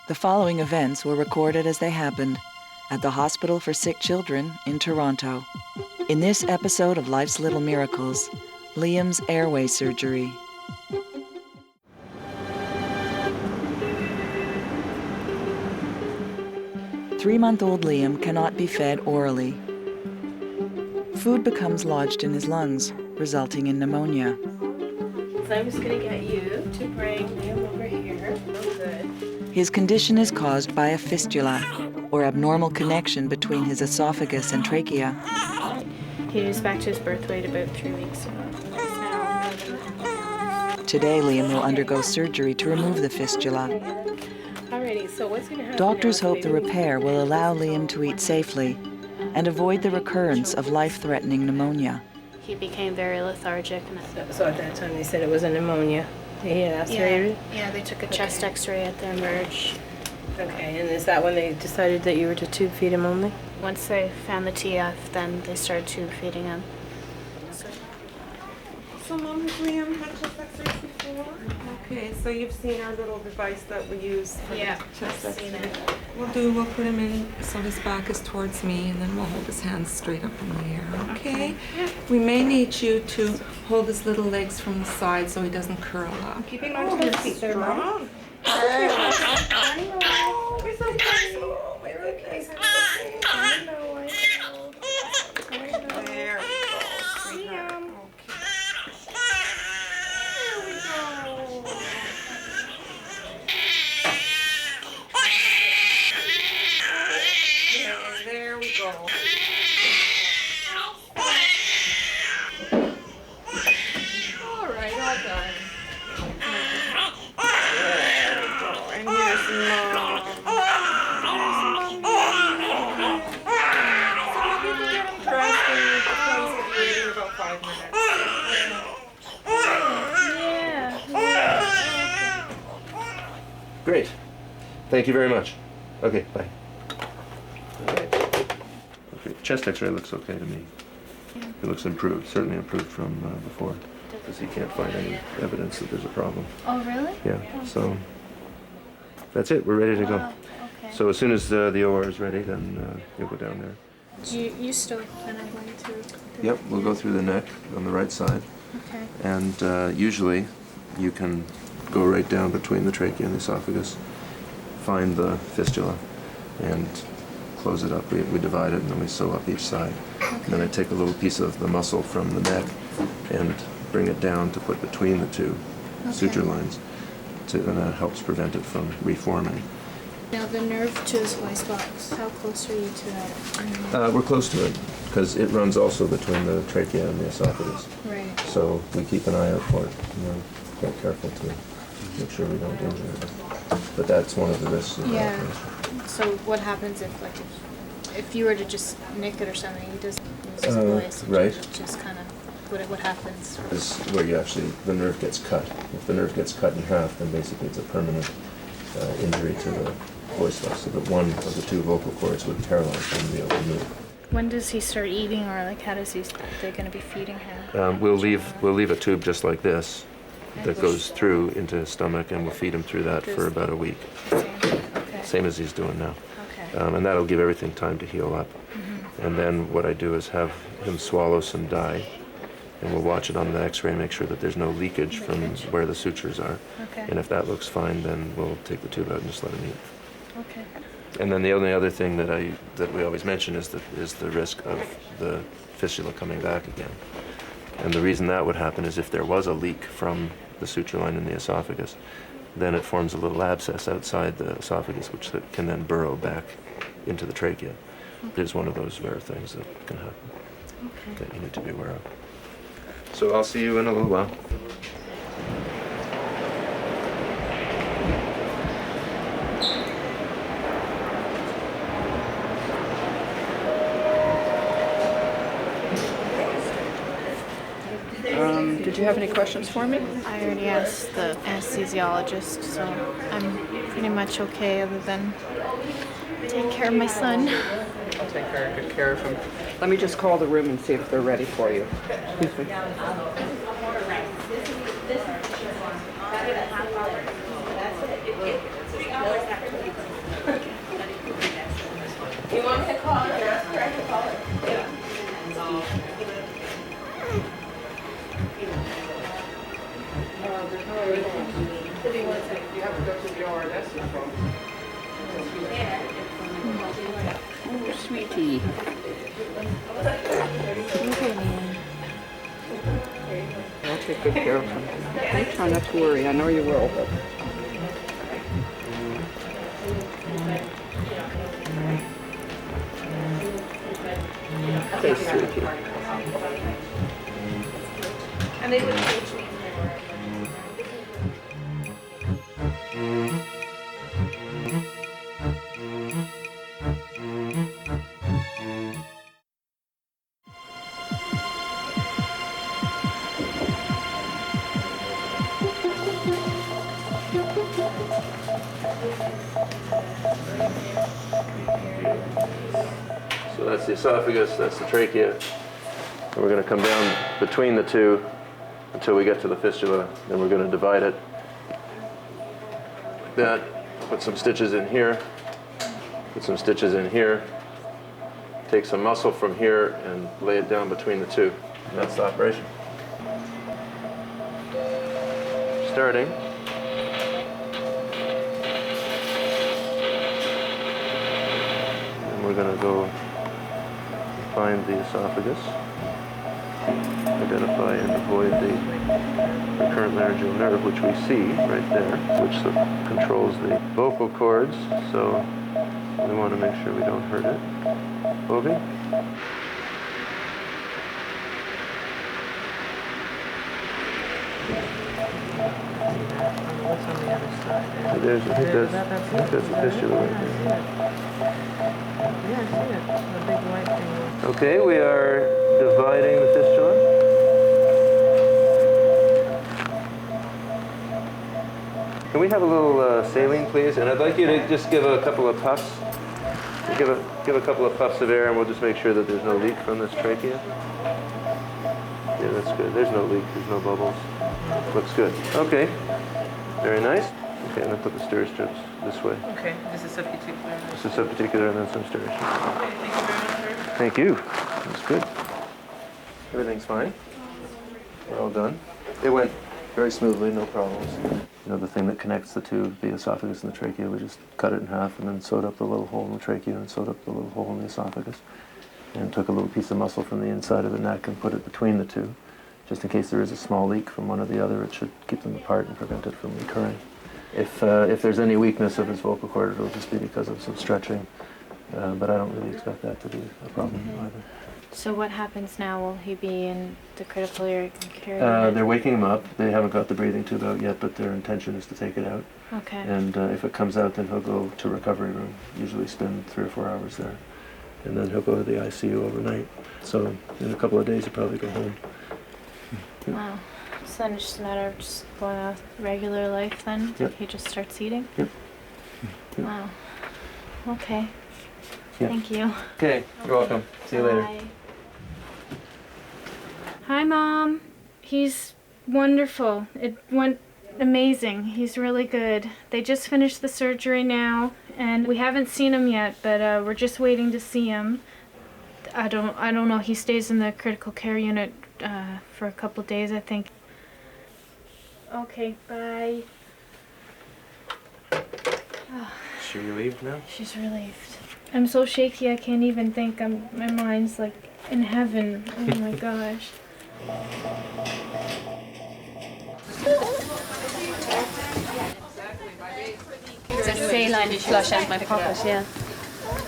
The following events were recorded as they happened at the Hospital for Sick Children in Toronto. In this episode of Life's Little Miracles, Liam's airway surgery. Three-month-old Liam cannot be fed orally. Food becomes lodged in his lungs, resulting in pneumonia. So I'm just going to get you to bring Liam over here. Oh, good. His condition is caused by a fistula, or abnormal connection between his esophagus and trachea. He was back to his birth weight about 3 weeks ago. Today, Liam will undergo surgery to remove the fistula. Alrighty, so what's going to happen? Doctors hope the repair will allow Liam to eat safely and avoid the recurrence of life-threatening pneumonia. He became very lethargic. So at that time they said it was a pneumonia. He had aspirated? Yeah, they took a chest x-ray at the emerge. Okay, and is that when they decided that you were to tube feed him only? Once they found the TF, then they started tube feeding him. So Mom, has Liam had chest x-rays before? Okay, so you've seen our little device that we use for the chest x-ray. We'll put him in so his back is towards me, and then we'll hold his hands straight up in the air, okay? Yeah. We may need you to hold his little legs from the side so he doesn't curl up. Keeping on to his feet there, Mom. I know. We're so close. We're okay. I know. There. Liam. There we go. All right, all done. There we go. And here's Mom. Some of you can get him dressed and you can close it later in about 5 minutes. Great. Thank you very much. Okay, bye. All right. Okay, chest x-ray looks okay to me. It looks improved, certainly improved from before, because he can't find any evidence that there's a problem. Oh, really? Yeah, so that's it. We're ready to go. Okay. So as soon as the OR is ready, then you'll go down there. Do you still plan on going through? Yep, we'll go through the neck on the right side. Okay. And usually you can go right down between the trachea and the esophagus, find the fistula, and close it up. We divide it and then we sew up each side. Okay. And then I take a little piece of the muscle from the neck and bring it down to put between the two suture lines, and that helps prevent it from reforming. Now the nerve to his voice box, how close are you to that? We're close to it because it runs also between the trachea and the esophagus. Right. So we keep an eye out for it. We're quite careful to make sure we don't injure it. But that's one of the risks of the operation. So what happens if you were to just nick it or something? He doesn't lose his voice. Right. Just kind of what happens? Is where you actually the nerve gets cut. If the nerve gets cut in half, then basically it's a permanent injury to the voice box. So that one of the two vocal cords would paralyze him to be able to move. When does he start eating, or like how does they're going to be feeding him? We'll leave a tube just like this that goes through into his stomach, and we'll feed him through that for about a week. Same as he's doing now. Okay. And that'll give everything time to heal up. Mm-hmm. And then what I do is have him swallow some dye, and we'll watch it on the x-ray and make sure that there's no leakage from where the sutures are. Okay. And if that looks fine, then we'll take the tube out and just let him eat. Okay. And then the only other thing that we always mention is the risk of the fistula coming back again. And the reason that would happen is if there was a leak from the suture line in the esophagus, then it forms a little abscess outside the esophagus, which can then burrow back into the trachea. It is one of those rare things that can happen that you need to be aware of. So I'll see you in a little while. Did you have any questions for me? I already asked the anesthesiologist, so I'm pretty much okay other than taking care of my son. I'll take very good care of him. Let me just call the room and see if they're ready for you. Excuse me. You have to go to the ORS phone. Oh, sweetie. I'll take good care of him. I try not to worry. I know you will, but... Okay, sweetie. And they would teach me. So that's the esophagus, that's the trachea. And we're going to come down between the two until we get to the fistula. Then we're going to divide it like that. Put some stitches in here. Put some stitches in here. Take some muscle from here and lay it down between the two. And that's the operation. Starting. And we're going to go find the esophagus, identify and avoid the recurrent laryngeal nerve, which we see right there, which controls the vocal cords, so we want to make sure we don't hurt it. Bovie? What's on the other side? So I think that's the fistula right there. Yeah, I see it. The big white thing. Okay, we are dividing the fistula. Can we have a little saline, please? And I'd like you to just give a couple of puffs. Give a couple of puffs of air, and we'll just make sure that there's no leak from this trachea. Yeah, that's good. There's no leak. There's no bubbles. Looks good. Okay. Very nice. Okay, and then put the stir strips this way. Okay, this is subcuticular. This is subcuticular and then some stir strips. Okay, thank you very much, sir. Thank you. That's good. Everything's fine. We're all done. It went very smoothly, no problems. You know, the thing that connects the two, the esophagus and the trachea, we just cut it in half and then sewed up the little hole in the trachea and sewed up the little hole in the esophagus. And took a little piece of muscle from the inside of the neck and put it between the two. Just in case there is a small leak from one or the other, it should keep them apart and prevent it from recurring. If there's any weakness of his vocal cord, it'll just be because of some stretching. But I don't really expect that to be a problem either. So what happens now? Will he be in the critical care unit? They're waking him up. They haven't got the breathing tube out yet, but their intention is to take it out. Okay. And if it comes out, then he'll go to recovery room, usually spend 3 or 4 hours there. And then he'll go to the ICU overnight. So in a couple of days, he'll probably go home. Wow. So then it's just a matter of just going on with regular life then? Yep. He just starts eating? Yep. Wow. Okay. Yep. Thank you. Okay, you're welcome. See you later. Bye. Hi, Mom. He's wonderful. It went amazing. He's really good. They just finished the surgery now, and we haven't seen him yet, but we're just waiting to see him. I don't know. He stays in the critical care unit for a couple of days, I think. Okay, bye. Sure you leave now? She's relieved. I'm so shaky I can't even think. My mind's like in heaven. Oh my gosh. It's a saline flush out my pocket, yeah.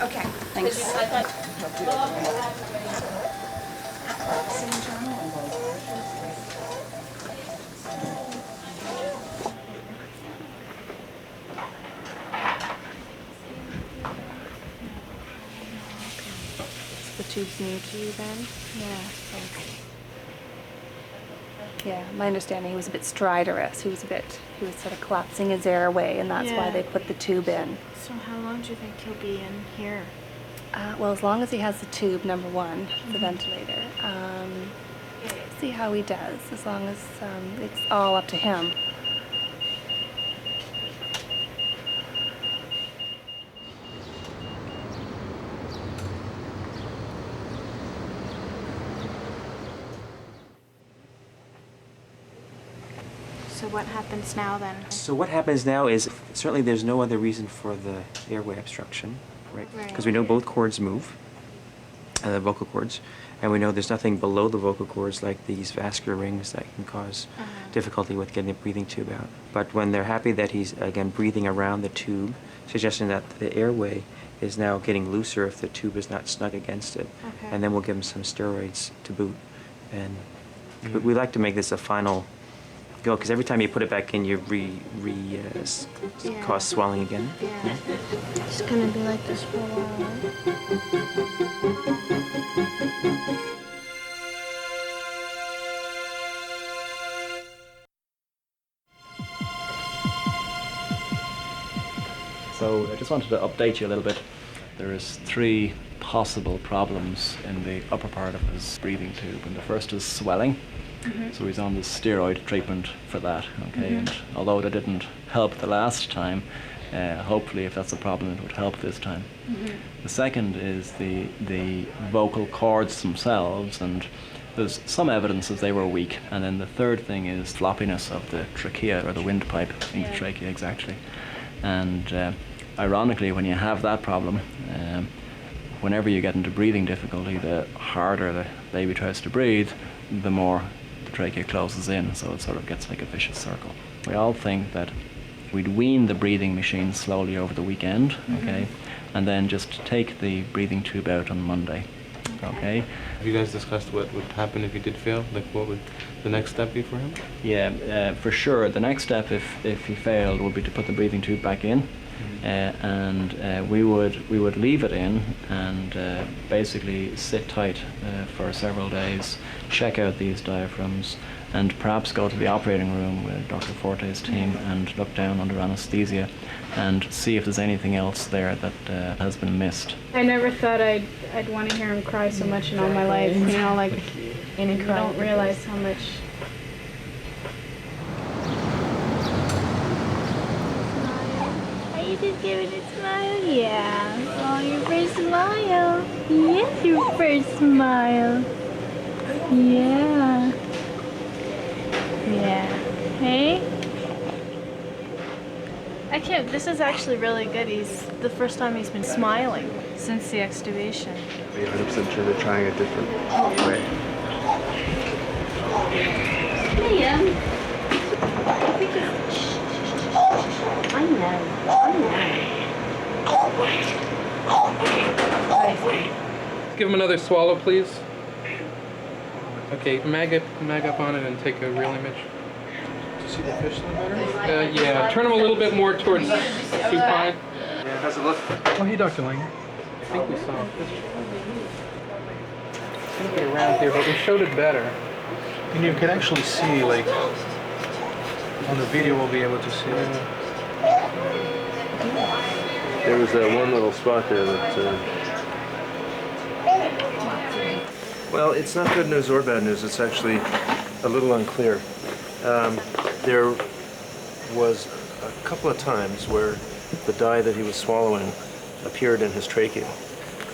Okay. Thanks. The tube's new to you then? Yeah. Yeah, my understanding, he was a bit stridorous. He was sort of collapsing his airway, and that's why Yeah. they put the tube in. So how long do you think he'll be in here? Well, as long as he has the tube, number one, the ventilator. See how he does, as long as it's all up to him. So So what happens now then? So what happens now is certainly there's no other reason for the airway obstruction, right? Because we know both cords move, vocal cords, and we know there's nothing below the vocal cords like these vascular rings that can cause difficulty with getting the breathing tube out. But when they're happy that he's, again, breathing around the tube, suggesting that the airway is now getting looser if the tube is not snug against it. And then we'll give him some steroids to boot. And we like to make this a final go, because every time you put it back in, you cause swelling again. Yeah. It's gonna be like this for a while. So I just wanted to update you a little bit. There is 3 possible problems in the upper part of his breathing tube, and the first is swelling. So he's on the steroid treatment for that, okay? And although that didn't help the last time, hopefully if that's a problem it would help this time. The second is the vocal cords themselves, and there's some evidence that they were weak. And then the third thing is floppiness of the trachea, or the windpipe in the trachea, exactly. And ironically, when you have that problem, whenever you get into breathing difficulty, the harder the baby tries to breathe, the more the trachea closes in, so it sort of gets like a vicious circle. We all think that we'd wean the breathing machine slowly over the weekend, okay, and then just take the breathing tube out on Monday, okay? Have you guys discussed what would happen if he did fail? Like, what would the next step be for him? Yeah, for sure. The next step, if he failed, would be to put the breathing tube back in, and we would leave it in and basically sit tight for several days, check out these diaphragms, and perhaps go to the operating room with Dr. Forte's team and look down under anesthesia and see if there's anything else there that has been missed. I never thought I'd want to hear him cry so much in all my life. You know, like, you don't realize how much. Are you just giving a smile? Yeah. Oh, your first smile. Yes, your first smile. Yeah. Yeah. Hey? I can't, this is actually really good. He's the first time he's been smiling since the extubation. Are you 100% sure they're trying a different way? Yeah. I know. Give him another swallow, please. Okay, mag up on it and take a real image. Do you see the fish a little better? Yeah, turn him a little bit more towards supine. Yeah, how's it look? Oh, hey, Dr. Lang. I think we saw a fish. It's going to be around here, but we showed it better. And you can actually see, like, on the video we'll be able to see it. There was one little spot there that... Well, it's not good news or bad news. It's actually a little unclear. There was a couple of times where the dye that he was swallowing appeared in his trachea,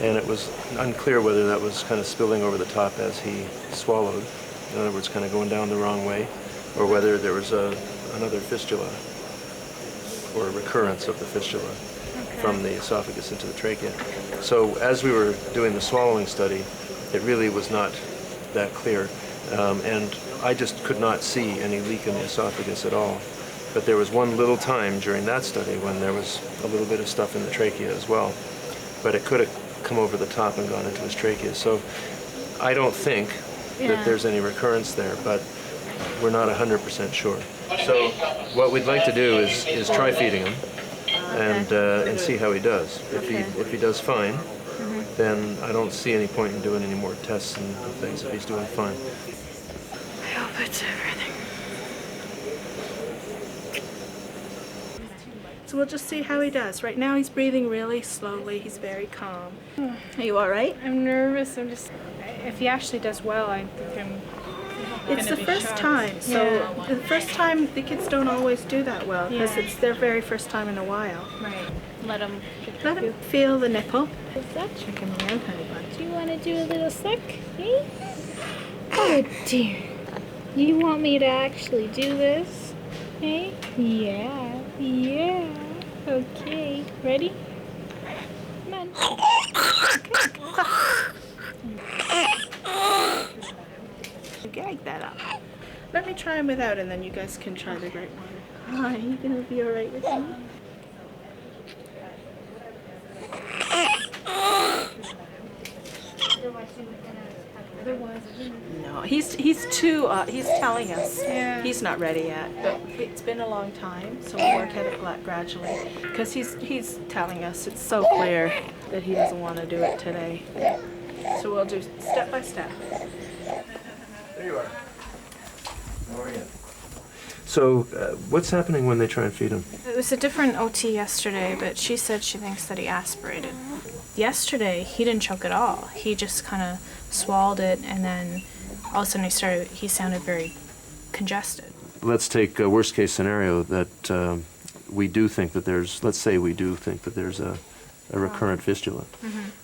and it was unclear whether that was kind of spilling over the top as he swallowed, in other words, kind of going down the wrong way, or whether there was another fistula or a recurrence of the fistula from the esophagus into the trachea. So as we were doing the swallowing study, it really was not that clear, and I just could not see any leak in the esophagus at all. But there was one little time during that study when there was a little bit of stuff in the trachea as well, but it could have come over the top and gone into his trachea. So I don't think that there's any recurrence there, but we're not 100% sure. So what we'd like to do is try feeding him and see how he does. If he does fine, then I don't see any point in doing any more tests and things if he's doing fine. I hope it's everything. So we'll just see how he does. Right now he's breathing really slowly. He's very calm. Are you all right? I'm nervous. If he actually does well, I think I'm It's the first time. So the first time, the kids don't always do that well because it's their very first time in a while. Right. Let him feel the nipple. Check him around, honey bun. Do you want to do a little suck? Eh? Oh dear. You want me to actually do this? Hey? Yeah. Yeah. Okay. Ready? Come on. Gag that up. Let me try him without, and then you guys can try the great water. Are you gonna be alright with me? No, he's telling us he's not ready yet, but it's been a long time, so we'll work at it gradually. Because he's telling us it's so clear that he doesn't want to do it today. So we'll do step by step. There you are. How are you? So, what's happening when they try and feed him? It was a different OT yesterday, but she said she thinks that he aspirated. Yesterday, he didn't choke at all. He just kind of swallowed it, and then all of a sudden he sounded very congested. Let's take a worst case scenario that we do think that there's, let's say we do think that there's a recurrent fistula.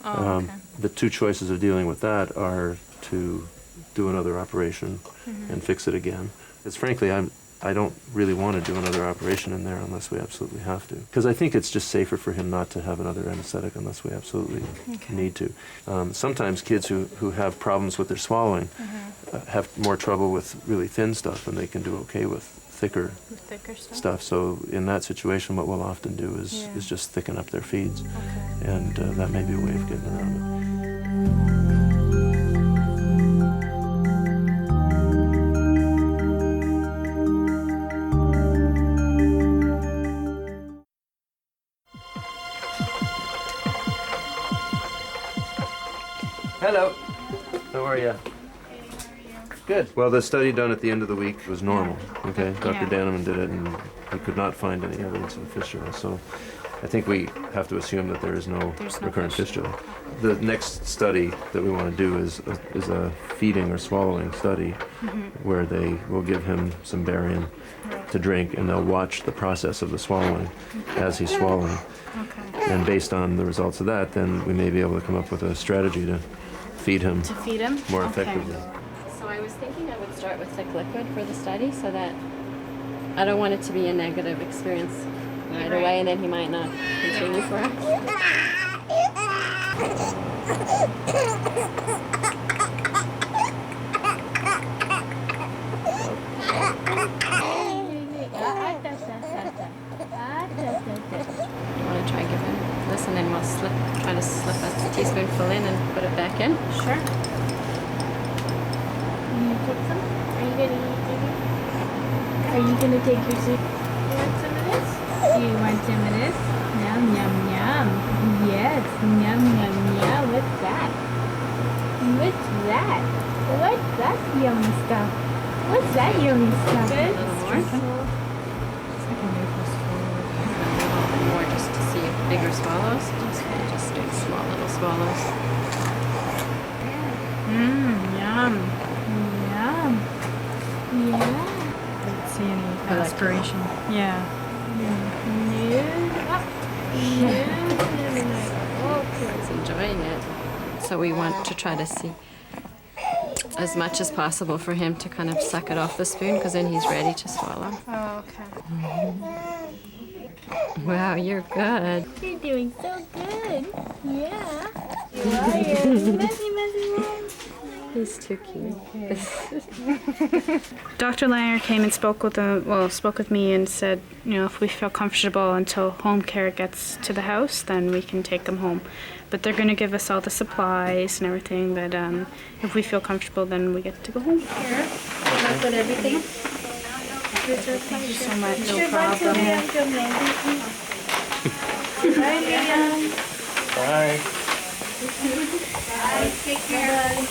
Okay. The two choices of dealing with that are to do another operation and fix it again. Because frankly, I don't really want to do another operation in there unless we absolutely have to. Because I think it's just safer for him not to have another anesthetic unless we absolutely need to. Sometimes kids who have problems with their swallowing have more trouble with really thin stuff, and they can do okay with thicker stuff. So in that situation, what we'll often do is just thicken up their feeds. And that may be a way of getting around it. Hello. How are you? Good. Well, the study done at the end of the week was normal. Okay, Dr. Danneman did it, and he could not find any evidence of a fistula. So, I think we have to assume that there is no recurrent fistula. The next study that we want to do is a feeding or swallowing study, where they will give him some barium to drink, and they'll watch the process of the swallowing as he's swallowing. And based on the results of that, then we may be able to come up with a strategy to feed him more effectively. So I was thinking I would start with thick liquid for the study, so that I don't want it to be a negative experience right away, and then he might not continue for us. You want to try giving this, and then we'll try to slip a teaspoonful in and put it back in? Sure. Are you gonna take your soup? You want some of this? You want some of this? Yum, yum, yum. Yes, yum, yum, yum. What's that? What's that? What's that yummy stuff? What's that yummy stuff? A little more. More just to see bigger swallows. Just do small little swallows. Yum. Yum. Yeah. I don't see any aspiration. Yeah. He's enjoying it. So we want to try to see as much as possible for him to kind of suck it off the spoon, because then he's ready to swallow. Oh, okay. Wow, you're good. You're doing so good. Yeah. You are. You're messy, messy one. He's too cute. Dr. Langer came and spoke with me and said, if we feel comfortable until home care gets to the house, then we can take him home. But they're going to give us all the supplies and everything. But if we feel comfortable, then we get to go home. Here, I'll put everything. Thank you so much. No problem. Bye, Miriam. Bye. Bye. Take care.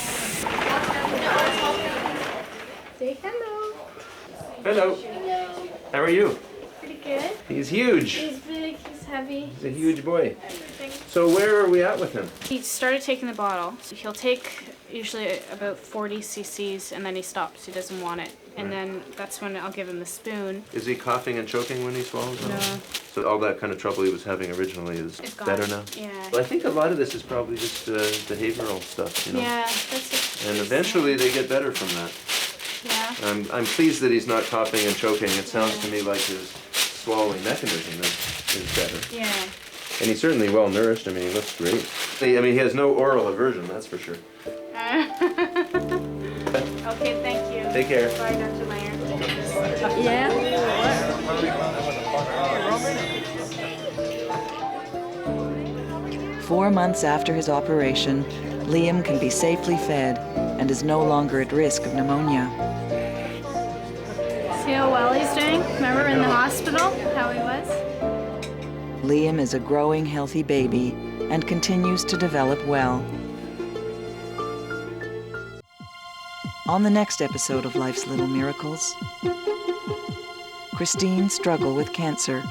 Say hello. Hello. Hello. How are you? Pretty good. He's huge. He's big. He's heavy. He's a huge boy. Everything. So where are we at with him? He started taking the bottle. So he'll take usually about 40 cc's, and then he stops. He doesn't want it. And then that's when I'll give him the spoon. Is he coughing and choking when he swallows? No. So all that kind of trouble he was having originally is It's gone. better now? Yeah. Well, I think a lot of this is probably just behavioral stuff, Yeah, that's it. And eventually they get better from that. Yeah. I'm pleased that he's not coughing and choking. It sounds to me like his swallowing mechanism is better. Yeah. And he's certainly well nourished. I mean, he looks great. I mean, he has no oral aversion, that's for sure. Okay, thank you. Take care. Bye, Dr. Meyer. Yeah. 4 months after his operation, Liam can be safely fed and is no longer at risk of pneumonia. See how well he's doing? Remember in the hospital, how he was? Liam is a growing, healthy baby and continues to develop well. On the next episode of Life's Little Miracles, Christine's struggle with cancer.